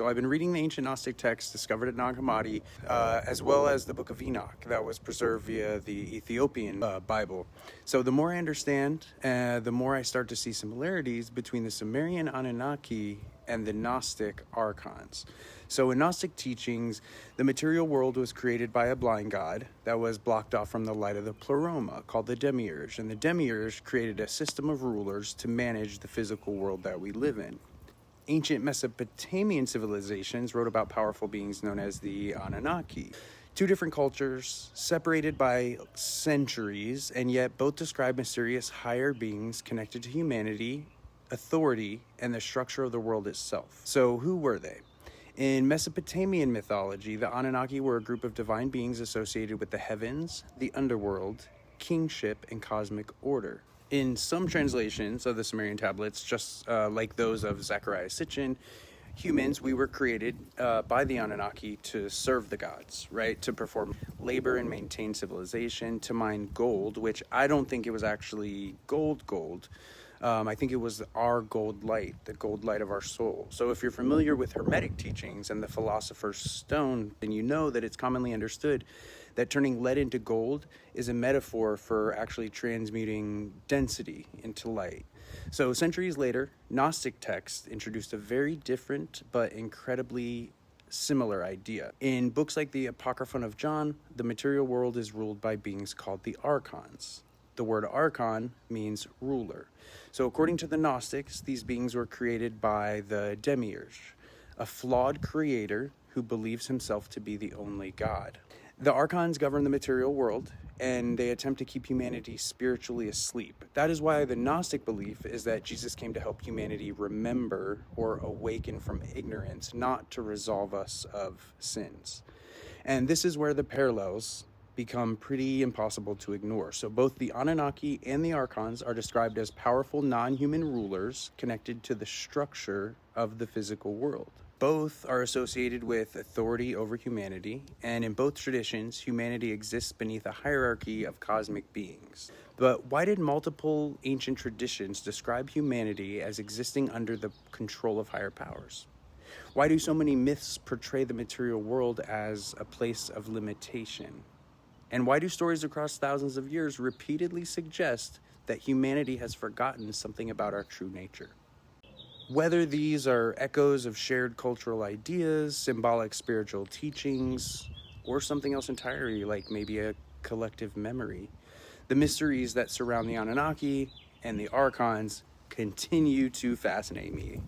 So I've been reading the ancient Gnostic texts discovered at Nag Hammadi, as well as the Book of Enoch that was preserved via the Ethiopian Bible. So the more I understand, the more I start to see similarities between the Sumerian Anunnaki and the Gnostic Archons. So in Gnostic teachings, the material world was created by a blind god that was blocked off from the light of the pleroma, called the Demiurge. And the Demiurge created a system of rulers to manage the physical world that we live in. Ancient Mesopotamian civilizations wrote about powerful beings known as the Anunnaki. Two different cultures, separated by centuries, and yet both describe mysterious higher beings connected to humanity, authority, and the structure of the world itself. So who were they? In Mesopotamian mythology, the Anunnaki were a group of divine beings associated with the heavens, the underworld, kingship, and cosmic order. In some translations of the Sumerian tablets, just like those of Zechariah Sitchin, humans, we were created by the Anunnaki to serve the gods, right? To perform labor and maintain civilization, to mine gold, which I don't think it was actually gold. I think it was our gold light, the gold light of our soul. So if you're familiar with Hermetic teachings and the Philosopher's Stone, then you know that it's commonly understood that turning lead into gold is a metaphor for actually transmuting density into light. So centuries later, Gnostic texts introduced a very different but incredibly similar idea. In books like the Apocryphon of John, the material world is ruled by beings called the Archons. The word archon means ruler. So according to the Gnostics, these beings were created by the Demiurge, a flawed creator who believes himself to be the only God. The Archons govern the material world, and they attempt to keep humanity spiritually asleep. That is why the Gnostic belief is that Jesus came to help humanity remember or awaken from ignorance, not to resolve us of sins. And this is where the parallels become pretty impossible to ignore. So both the Anunnaki and the Archons are described as powerful non-human rulers connected to the structure of the physical world. Both are associated with authority over humanity, and in both traditions, humanity exists beneath a hierarchy of cosmic beings. But why did multiple ancient traditions describe humanity as existing under the control of higher powers? Why do so many myths portray the material world as a place of limitation? And why do stories across thousands of years repeatedly suggest that humanity has forgotten something about our true nature? Whether these are echoes of shared cultural ideas, symbolic spiritual teachings, or something else entirely, like maybe a collective memory, the mysteries that surround the Anunnaki and the Archons continue to fascinate me.